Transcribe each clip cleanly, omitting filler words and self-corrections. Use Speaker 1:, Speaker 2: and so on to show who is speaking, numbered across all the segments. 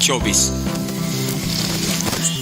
Speaker 1: 24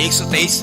Speaker 1: 123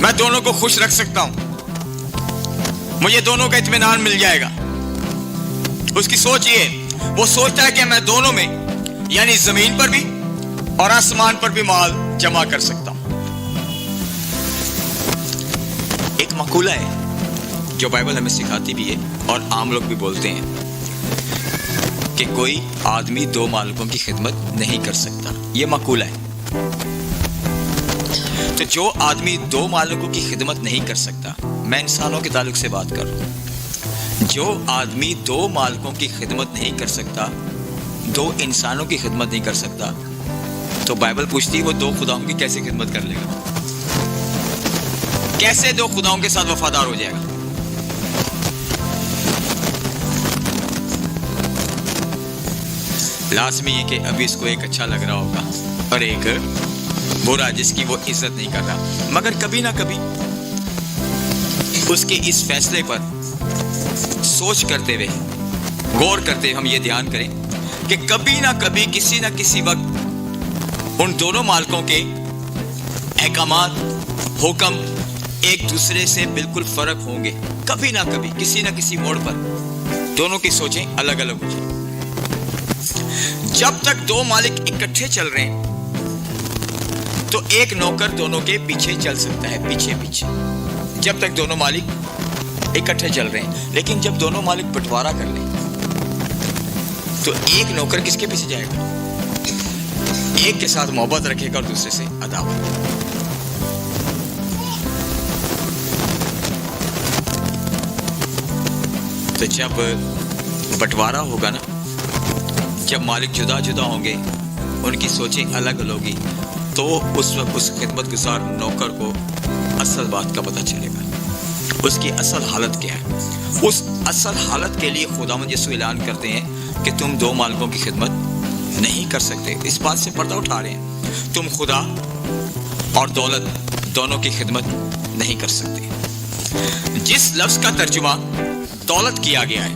Speaker 1: میں دونوں کو خوش رکھ سکتا ہوں, مجھے دونوں کا اطمینان مل جائے گا. اس کی سوچ یہ ہے, وہ سوچتا ہے کہ میں دونوں میں یعنی زمین پر بھی اور آسمان پر بھی مال جمع کر سکتا ہوں. ایک مقولہ ہے جو بائبل ہمیں سکھاتی بھی ہے اور عام لوگ بھی بولتے ہیں کہ کوئی آدمی دو مالکوں کی خدمت نہیں کر سکتا. یہ مقولہ ہے. تو جو آدمی دو مالکوں کی خدمت نہیں کر سکتا, میں انسانوں کے تعلق سے بات کر رہا ہوں, جو آدمی دو مالکوں کی خدمت نہیں کر سکتا, دو انسانوں کی خدمت نہیں کر سکتا, تو بائبل پوچھتی وہ دو خداؤں کی کیسے خدمت کر لے گا؟ کیسے دو خداؤں کے ساتھ وفادار ہو جائے گا؟ لازمی ہے کہ ابھی اس کو ایک اچھا لگ رہا ہوگا اور ایک برا جس کی وہ عزت نہیں کر رہا, مگر کبھی نہ کبھی اس کے اس فیصلے پر سوچ کرتے ہوئے, غور کرتے ہوئے ہم یہ دھیان کریں کہ کبھی نہ کبھی کسی نہ کسی وقت ان دونوں مالکوں کے احکامات, حکم ایک دوسرے سے بالکل فرق ہوں گے. کبھی نہ کبھی کسی نہ کسی موڑ پر دونوں کی سوچیں الگ الگ ہو جائیں. جب تک دو مالک اکٹھے چل رہے ہیں تو ایک نوکر دونوں کے پیچھے چل سکتا ہے, پیچھے پیچھے, جب تک دونوں مالک اکٹھے چل رہے ہیں. لیکن جب دونوں مالک بٹوارا کر لیں تو ایک نوکر کس کے پیچھے جائے گا؟ ایک کے ساتھ محبت رکھے گا اور دوسرے سے عداوت. تو جب بٹوارا ہوگا نا, جب مالک جدا جدا ہوں گے, ان کی سوچیں الگ الگ ہوگی, تو اس وقت اس خدمت گزار نوکر کو اصل بات کا پتہ چلے گا, اس کی اصل حالت کیا ہے. اس اصل حالت کے لیے خداوند یسوع اعلان کرتے ہیں کہ تم دو مالکوں کی خدمت نہیں کر سکتے. اس بات سے پردہ اٹھا رہے ہیں, تم خدا اور دولت دونوں کی خدمت نہیں کر سکتے. جس لفظ کا ترجمہ دولت کیا گیا ہے,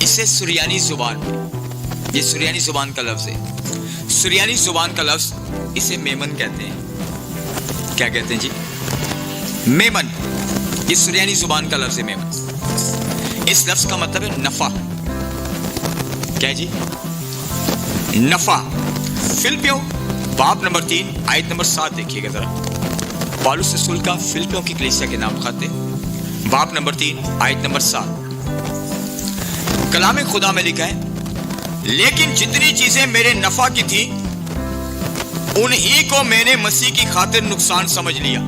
Speaker 1: اسے سریانی زبان, یہ سریانی زبان کا لفظ ہے. سریانی زبان کا لفظ اسے میمن کہتے ہیں. کیا کہتے ہیں جی؟ میمن. یہ سریانی زبان کا لفظ ہے میمن. اس لفظ کا مطلب ہے نفع. کیا جی؟ نفع. فلپیوں باب نمبر 3 آیت نمبر 7 دیکھیے گا ذرا. پالوس رسول کا فلپیوں کی کلیسیا کے نام خط ہے, باب نمبر 3 آیت نمبر 7. کلام خدا میں لکھا ہے, لیکن جتنی چیزیں میرے نفع کی تھی انہی کو میں نے مسیح کی خاطر نقصان سمجھ لیا,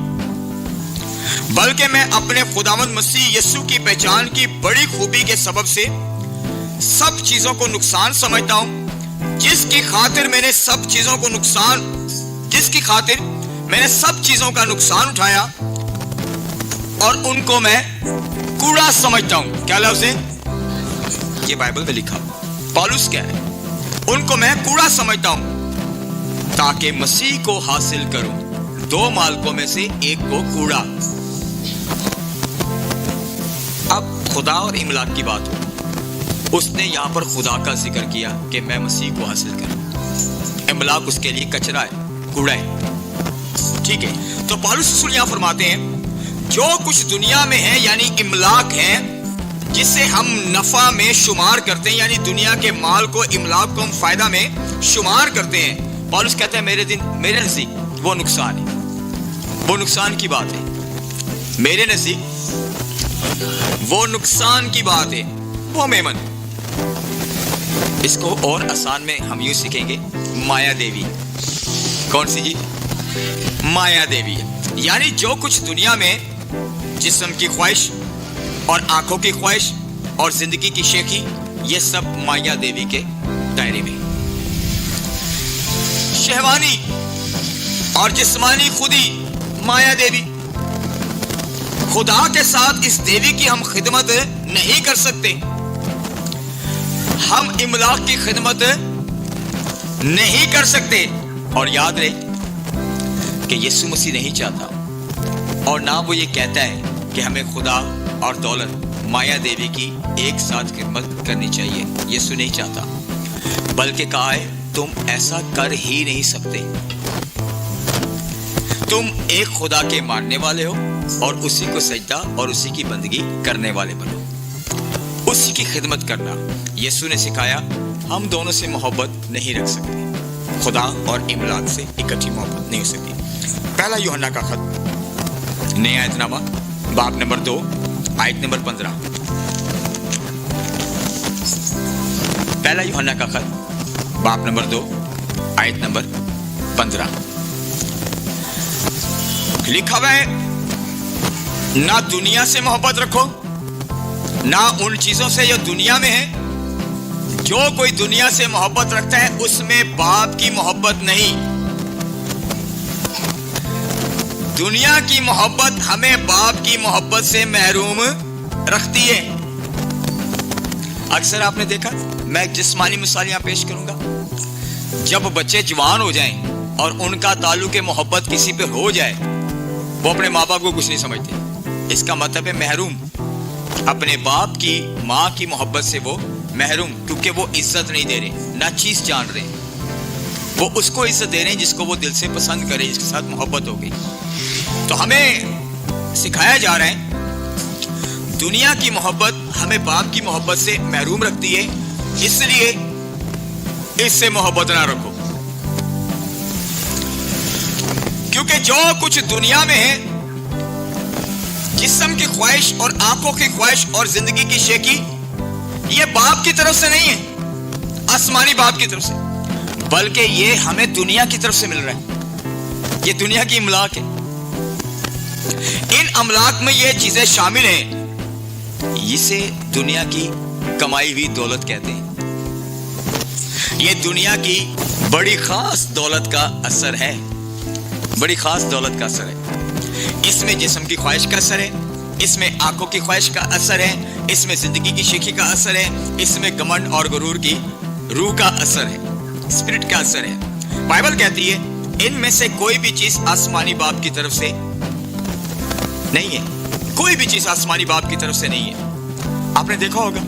Speaker 1: بلکہ میں اپنے خداوند مسیح یسوع کی پہچان کی بڑی خوبی کے سبب سے سب چیزوں کو نقصان سمجھتا ہوں, جس کی خاطر میں نے سب چیزوں کا نقصان اٹھایا اور ان کو میں کوڑا سمجھتا ہوں. کیا لفظ ہے؟ یہ بائبل میں لکھا. پالوس کہہ رہے ہیں ان کو میں کوڑا سمجھتا ہوں تاکہ مسیح کو حاصل کروں. دو مالکوں میں سے ایک کو کوڑا. اب خدا اور املاک کی بات ہو, اس نے یہاں پر خدا کا ذکر کیا کہ میں مسیح کو حاصل کروں. املاک اس کے لیے کچرا ہے, کوڑا ہے. ٹھیک ہے, تو پالوس رسول یہاں فرماتے ہیں جو کچھ دنیا میں ہے یعنی املاک ہے, جسے ہم نفع میں شمار کرتے ہیں, یعنی دنیا کے مال کو, املاک کو ہم فائدہ میں شمار کرتے ہیں. پالوس کہتا ہے میرے نزدیک وہ نقصان ہے, وہ نقصان کی بات ہے. میرے نزدیک وہ نقصان کی بات ہے, وہ میمن. اس کو اور آسان میں ہم یوں سیکھیں گے, مایا دیوی. کون سی جی؟ مایا دیوی. یعنی جو کچھ دنیا میں جسم کی خواہش اور آنکھوں کی خواہش اور زندگی کی شیخی, یہ سب مایا دیوی کے دائرے میں. شہوانی اور جسمانی خودی مایا دیوی. خدا کے ساتھ اس دیوی کی ہم خدمت نہیں کر سکتے. ہم املاک کی خدمت نہیں کر سکتے. اور یاد رہے کہ یسوع مسیح نہیں چاہتا, اور نہ وہ یہ کہتا ہے کہ ہمیں خدا اور دولت مایا دیوی کی ایک ساتھ خدمت کرنی چاہیے. یسوع نہیں چاہتا, بلکہ کہا ہے تم ایسا کر ہی نہیں سکتے. تم ایک خدا کے ماننے والے ہو اور اسی کو سجدہ اور اسی کی بندگی کرنے والے بنو، اسی کی خدمت کرنا۔ یسوع نے سکھایا ہم دونوں سے محبت نہیں رکھ سکتے، خدا اور املاک سے اکٹھی محبت نہیں ہو سکتی۔ پہلا یوحنا کا خط، نیا آیت نامہ، باب نمبر 2 آیت نمبر 15۔ پہلا یوحنا کا خط، باب نمبر 2 آیت نمبر 15 لکھا ہوا ہے، نہ دنیا سے محبت رکھو، نہ ان چیزوں سے جو دنیا میں ہے۔ جو کوئی دنیا سے محبت رکھتا ہے اس میں باپ کی محبت نہیں۔ دنیا کی محبت ہمیں باپ کی محبت سے محروم رکھتی ہے۔ اکثر آپ نے دیکھا، میں ایک جسمانی مثال یہاں پیش کروں گا، جب بچے جوان ہو جائیں اور ان کا تعلق محبت کسی پہ ہو جائے، وہ اپنے ماں باپ کو کچھ نہیں سمجھتے۔ اس کا مطلب ہے محروم، اپنے باپ کی ماں کی محبت سے وہ محروم، کیونکہ وہ عزت نہیں دے رہے، نہ چیز جان رہے، وہ اس کو عزت دے رہے ہیں جس کو وہ دل سے پسند کرے، جس کے ساتھ محبت ہو گئی۔ تو ہمیں سکھایا جا رہا ہے دنیا کی محبت ہمیں باپ کی محبت سے محروم رکھتی ہے، اس لیے اس سے محبت نہ رکھو، کیونکہ جو کچھ دنیا میں ہے، جسم کی خواہش اور آنکھوں کی خواہش اور زندگی کی شیخی، یہ باپ کی طرف سے نہیں ہے، آسمانی باپ کی طرف سے، بلکہ یہ ہمیں دنیا کی طرف سے مل رہا ہے۔ یہ دنیا کی املاک ہے، ان املاک میں یہ چیزیں شامل ہیں، اسے دنیا کی کمائی ہوئی دولت کہتے ہیں۔ یہ دنیا کی بڑی خاص دولت کا اثر ہے، بڑی خاص دولت کا اثر ہے۔ اس میں جسم کی خواہش کا اثر ہے، اس میں آنکھوں کی خواہش کا اثر ہے، اس میں زندگی کی شیخی کا اثر ہے، اس میں گمنڈ اور غرور کی روح کا اثر ہے، اسپرٹ کا اثر ہے۔ بائبل کہتی ہے ان میں سے کوئی بھی چیز آسمانی باپ کی طرف سے نہیں ہے، کوئی بھی چیز آسمانی باپ کی طرف سے نہیں ہے۔ آپ نے دیکھا ہوگا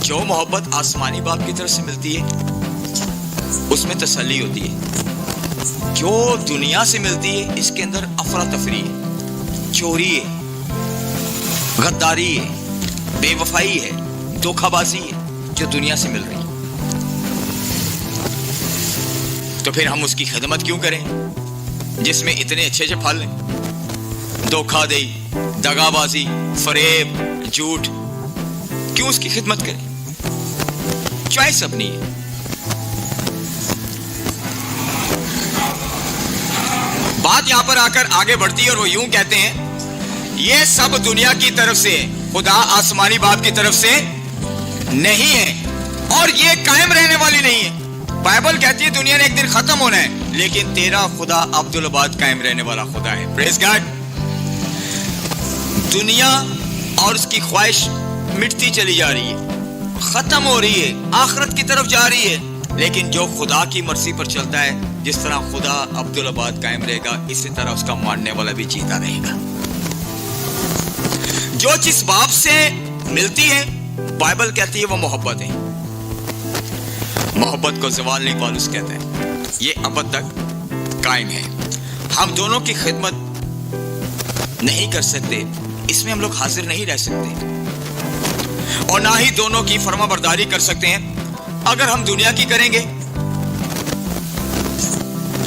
Speaker 1: جو محبت آسمانی باپ کی طرف سے ملتی ہے اس میں تسلی ہوتی ہے، جو دنیا سے ملتی ہے اس کے اندر افراتفری ہے، چوری ہے، غداری ہے، بے وفائی ہے، دھوکہ بازی ہے، جو دنیا سے مل رہی ہے۔ تو پھر ہم اس کی خدمت کیوں کریں جس میں اتنے اچھے اچھے پھل ہیں؟ دھوکہ دہی، دغا بازی، فریب، جھوٹ، کیوں اس کی خدمت کریں؟ چوائس اپنی ہے۔ بات یہاں پر آ کر آگے بڑھتی ہے اور وہ یوں کہتے ہیں یہ سب دنیا کی طرف سے، خدا آسمانی باپ کی طرف سے نہیں ہے، اور یہ قائم رہنے والی نہیں ہے۔ بائبل کہتی ہے دنیا نے ایک دن ختم ہونا ہے، لیکن تیرا خدا عبدالآباد قائم رہنے والا خدا ہے۔ پریز گاڈ۔ دنیا اور اس کی خواہش مٹتی چلی جا رہی ہے، ختم ہو رہی ہے، آخرت کی طرف جا رہی ہے، لیکن جو خدا کی مرضی پر چلتا ہے، جس طرح خدا عبدالآباد قائم رہے گا، اسی طرح اس کا ماننے والا بھی جیتا رہے گا۔ جو چیز باپ سے ملتی ہے بائبل کہتی ہے وہ محبت ہے۔ محبت کو زوال نہیں پالوس کہتا ہے، یہ ابد تک قائم ہے۔ ہم دونوں کی خدمت نہیں کر سکتے، اس میں ہم لوگ حاضر نہیں رہ سکتے، اور نہ ہی دونوں کی فرما برداری کر سکتے ہیں۔ اگر ہم دنیا کی کریں گے،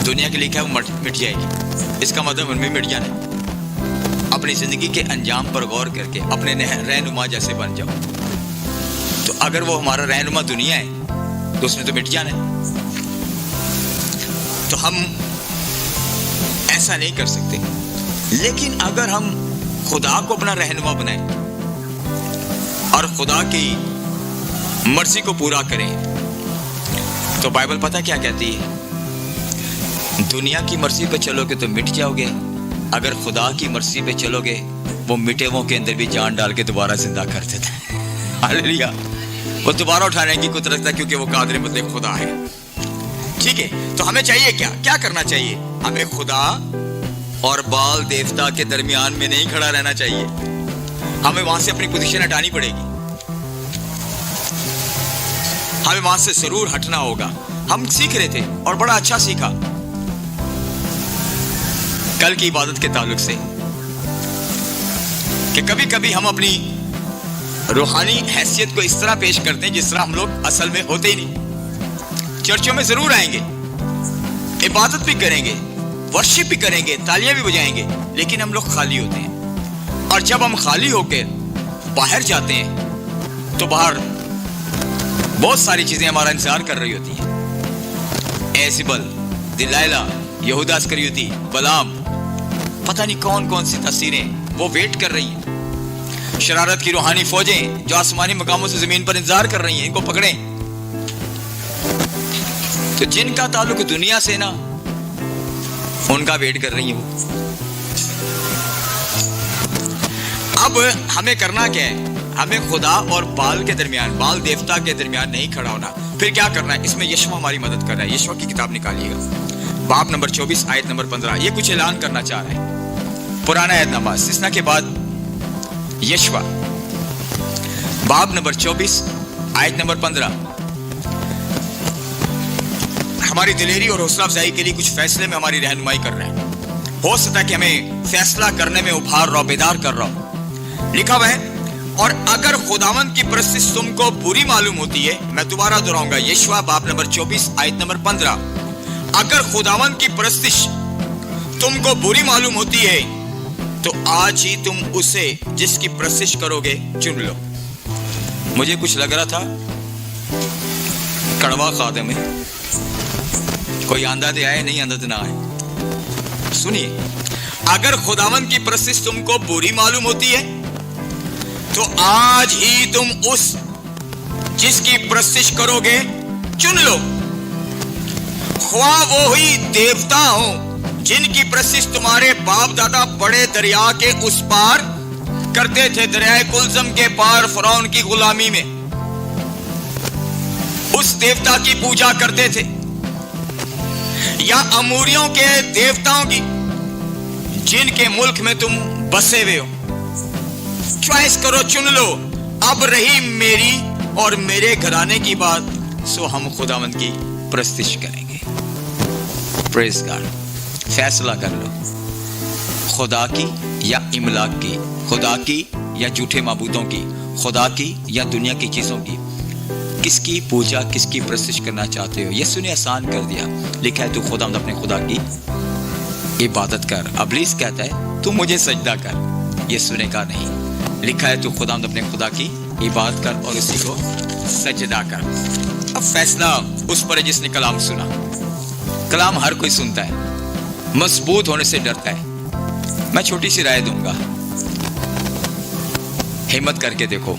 Speaker 1: دنیا کے لیے کیا وہ مٹ جائے گی، اس کا مطلب ان میں مٹ جانا ہے۔ اپنی زندگی کے انجام پر غور کر کے اپنے رہنما جیسے بن جاؤ۔ تو اگر وہ ہمارا رہنما دنیا ہے تو اس نے تو مٹ جانا ہے۔ تو ہم ایسا نہیں کر سکتے، لیکن اگر ہم خدا کو اپنا رہنما بنائیں اور خدا کی مرضی کو پورا کریں، تو بائبل پتہ کیا کہتی ہے؟ دنیا کی مرضی پہ چلو گے تو مٹ جاؤ گے، اگر خدا کی مرضی پہ چلو گے وہ مٹے ہووں کے اندر بھی جان ڈال کے دوبارہ زندہ کر دیتا ہے۔ ہاللیلویا۔ وہ دوبارہ اٹھانے کی قدرت رکھتا ہے کیونکہ وہ قادر مطلق خدا ہے۔ ٹھیک ہے، تو ہمیں چاہیے کیا کرنا چاہیے؟ ہمیں خدا اور بال دیوتا کے درمیان میں نہیں کھڑا رہنا چاہیے، ہمیں وہاں سے اپنی پوزیشن ہٹانی پڑے گی، ہمیں وہاں سے ضرور ہٹنا ہوگا۔ ہم سیکھ رہے تھے اور بڑا اچھا سیکھا، کل کی عبادت کے تعلق سے کہ کبھی کبھی ہم اپنی روحانی حیثیت کو اس طرح پیش کرتے ہیں جس طرح ہم لوگ اصل میں ہوتے ہی نہیں. چرچوں میں ضرور آئیں گے, عبادت بھی کریں گے, ورشپ بھی کریں گے, تالیاں بھی بجائیں گے, لیکن ہم لوگ خالی ہوتے ہیں. اور جب ہم خالی ہو کے باہر جاتے ہیں تو باہر بہت ساری چیزیں ہمارا انتظار کر رہی ہوتی ہیں. ایزبل, دلائلہ, یہودا اسکریوتی, بلام, پتہ نہیں کون کون سی تاثیریں وہ ویٹ کر رہی ہیں. شرارت کی روحانی فوجیں جو آسمانی مقاموں سے زمین پر انتظار کر رہی ہیں, ان کو پکڑیں. تو جن کا تعلق دنیا سے نا, ان کا ویٹ کر رہی ہیں. اب ہمیں کرنا کیا ہے؟ ہمیں خدا اور بال کے درمیان, بال دیوتا کے درمیان نہیں کھڑا ہونا. پھر کیا کرنا ہے؟ اس میں یشوع ہماری مدد کر رہا ہے. یشوع کی کتاب نکالیے گا, باب نمبر 24 آیت نمبر 15. یہ کچھ اعلان کرنا چاہ رہے ہیں. پرانا عہد نامہ استثنا کے بعد یشوع باب نمبر 24 آیت نمبر 15 ہماری دلیری اور حوصلہ افزائی کے لیے کچھ فیصلے میں ہماری رہنمائی کر رہے ہیں. ہو سکتا ہے کہ ہمیں فیصلہ کرنے میں ابھار رہا, بیدار کر رہا ہو. لکھا ہوا ہے, اور اگر خداوند کی پرستش تم کو بری معلوم ہوتی ہے, میں دوبارہ دہراؤں گا, یشوع باب نمبر 24 آیت نمبر 15, اگر خداوند کی پرستش تم کو بری معلوم ہوتی ہے تو آج ہی تم اسے جس کی پرستش کرو گے چن لو. مجھے کچھ لگ رہا تھا کڑوا خادم ہے, کوئی آندہ دے آئے, نہیں آندہ نہ آئے. سنیے, اگر خداوند کی پرستش تم کو بری معلوم ہوتی ہے تو آج ہی تم اس جس کی پرستش کرو گے چن لو, خواہ وہی دیوتا ہوں جن کی پرستش تمہارے باپ دادا بڑے دریا کے اس پار کرتے تھے, دریائے کلزم کے پار فرعون کی غلامی میں اس دیوتا کی پوجا کرتے تھے, یا اموریوں کے دیوتاؤں کی جن کے ملک میں تم بسے ہوئے ہو. چوائس کرو, چن لو. اب رہی میری اور میرے گھرانے کی بات, سو ہم خداوند کی پرستش کریں گے. پریز گاڈ. فیصلہ کر لو, خدا کی یا املاک کی, خدا کی یا جھوٹے معبودوں کی, خدا کی یا دنیا کی چیزوں کی. کس کی پوجا, کس کی پرستش کرنا چاہتے ہو؟ یسوع نے آسان کر دیا. لکھا ہے تو خداوند اپنے خدا کی عبادت کر. ابلیس کہتا ہے تو مجھے سجدہ کر. یسوع نے کہا نہیں, لکھا ہے تو خداوند اپنے خدا کی عبادت کر اور اسی کو سجدہ کر. اب فیصلہ اس پر ہے جس نے کلام سنا. کلام ہر کوئی سنتا ہے, مضبوط ہونے سے ڈرتا ہے. میں چھوٹی سی رائے دوں گا, ہمت کر کے دیکھو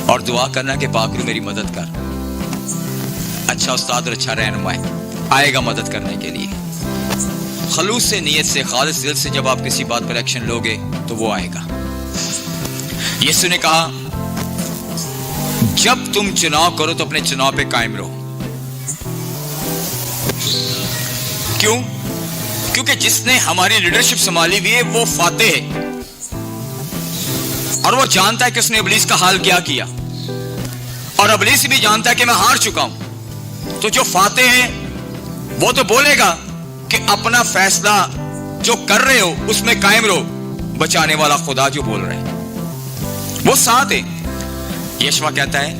Speaker 1: اور دعا کرنا کہ پاک رو میری مدد کر. اچھا استاد اور اچھا رہنما آئے گا مدد کرنے کے لیے. خلوص سے, نیت سے, خالص دل سے جب آپ کسی بات پر ایکشن لوگے تو وہ آئے گا. یسوع نے کہا جب تم چناؤ کرو تو اپنے چناؤ پہ قائم رہو. کیوں؟ کیونکہ جس نے ہماری لیڈرشپ سنبھالی ہوئی ہے وہ فاتح ہے, اور وہ جانتا ہے کہ اس نے ابلیس کا حال کیا کیا, اور ابلیس بھی جانتا ہے کہ میں ہار چکا ہوں. تو جو فاتح ہے وہ تو بولے گا کہ اپنا فیصلہ جو کر رہے ہو اس میں قائم رہو. بچانے والا خدا جو بول رہے ہیں وہ ساتھ ہے. یشوع کہتا ہے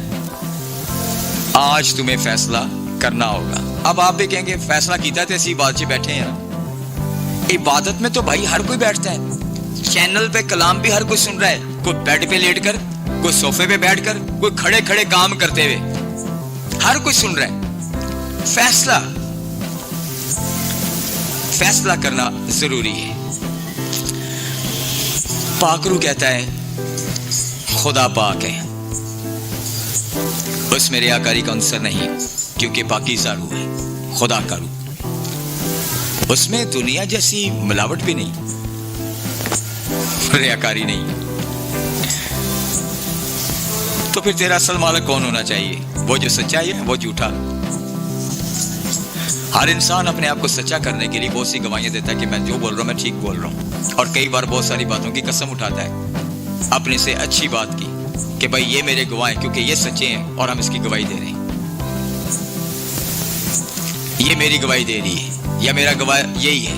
Speaker 1: آج تمہیں فیصلہ کرنا ہوگا. اب آپ بھی کہیں گے فیصلہ کیتا تھے ایسی بات سے بیٹھے ہیں. عبادت میں تو بھائی ہر کوئی بیٹھتا ہے, چینل پہ کلام بھی ہر کوئی سن رہا ہے, کوئی بیڈ پہ لیٹ کر, کوئی صوفے پہ بیٹھ کر, کوئی کھڑے کھڑے کام کرتے ہوئے, ہر کوئی سن رہا ہے. فیصلہ کرنا ضروری ہے. پاک روح کہتا ہے خدا پاک ہے, اس میں ریاکاری کا عنصر نہیں, کیونکہ پاکیزہ روح ہے, خدا کا روح. اس میں دنیا جیسی ملاوٹ بھی نہیں, ریاکاری نہیں. تو پھر تیرا اصل مالک کون ہونا چاہیے؟ وہ جو سچا ہے, وہ جھوٹا. ہر انسان اپنے آپ کو سچا کرنے کے لیے بہت سی گواہیاں دیتا ہے کہ میں جو بول رہا ہوں میں ٹھیک بول رہا ہوں, اور کئی بار بہت ساری باتوں کی قسم اٹھاتا ہے اپنے سے اچھی بات کی کہ بھائی یہ میرے گواہ ہیں کیونکہ یہ سچے ہیں اور ہم اس کی گواہی دے رہے ہیں. یہ میری گواہی دے رہی ہے یا میرا گواہ یہی ہے.